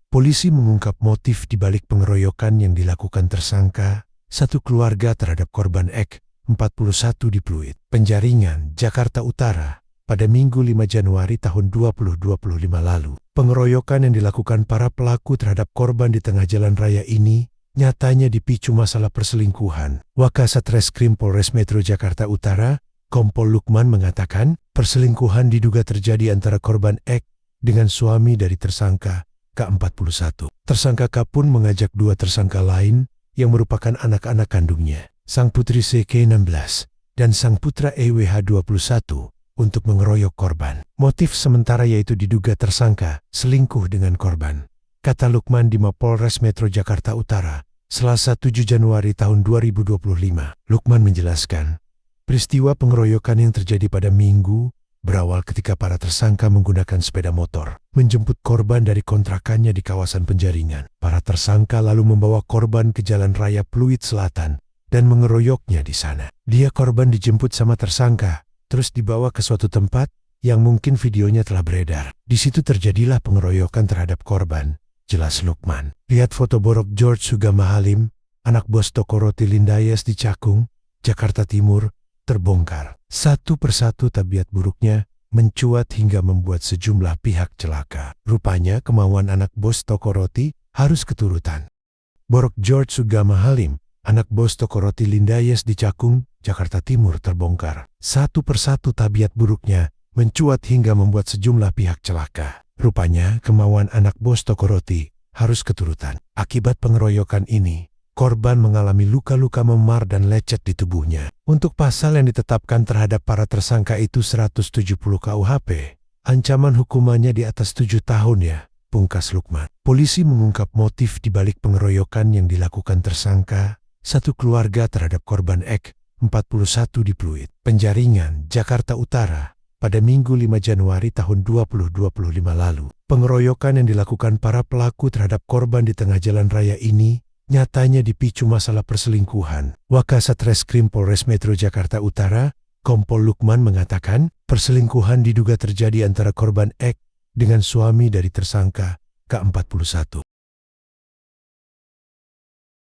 Polisi mengungkap motif di balik pengeroyokan yang dilakukan tersangka satu keluarga terhadap korban Ek, 41 di Pluit, Penjaringan, Jakarta Utara, pada Minggu 5 Januari tahun 2025 lalu. Pengeroyokan yang dilakukan para pelaku terhadap korban di tengah jalan raya ini nyatanya dipicu masalah perselingkuhan. Wakasat Reskrim Polres Metro Jakarta Utara, Kompol Lukman mengatakan perselingkuhan diduga terjadi antara korban Ek dengan suami dari tersangka K41. Tersangka K pun mengajak dua tersangka lain yang merupakan anak-anak kandungnya, sang putri CK16 dan sang putra EWH21, untuk mengeroyok korban. Motif sementara yaitu diduga tersangka selingkuh dengan korban, kata Lukman di Mapolres Metro Jakarta Utara, Selasa 7 Januari tahun 2025. Lukman menjelaskan, peristiwa pengeroyokan yang terjadi pada Minggu berawal ketika para tersangka menggunakan sepeda motor menjemput korban dari kontrakannya di kawasan Penjaringan. Para tersangka lalu membawa korban ke Jalan Raya Pluit Selatan dan mengeroyoknya di sana. Dia korban dijemput sama tersangka, terus dibawa ke suatu tempat yang mungkin videonya telah beredar. Di situ terjadilah pengeroyokan terhadap korban, jelas Lukman. Lihat foto Borok George Sugama Halim, anak bos toko roti Lindayes di Cakung, Jakarta Timur, terbongkar. Satu persatu tabiat buruknya mencuat hingga membuat sejumlah pihak celaka. Rupanya kemauan anak bos toko roti harus keturutan. Borok George Sugama Halim, anak bos toko roti Lindayes di Cakung, Jakarta Timur, terbongkar. Satu persatu tabiat buruknya mencuat hingga membuat sejumlah pihak celaka. Rupanya kemauan anak bos toko roti harus keturutan. Akibat pengeroyokan ini, korban mengalami luka-luka memar dan lecet di tubuhnya. Untuk pasal yang ditetapkan terhadap para tersangka itu 170 KUHP. Ancaman hukumannya di atas 7 tahun ya, pungkas Lukman. Polisi mengungkap motif di balik pengeroyokan yang dilakukan tersangka satu keluarga terhadap korban Ek, 41 di Pluit, Penjaringan, Jakarta Utara, pada Minggu 5 Januari tahun 2025 lalu. Pengeroyokan yang dilakukan para pelaku terhadap korban di tengah jalan raya ini nyatanya dipicu masalah perselingkuhan. Wakasat Reskrim Polres Metro Jakarta Utara, Kompol Lukman mengatakan perselingkuhan diduga terjadi antara korban Ek dengan suami dari tersangka K41.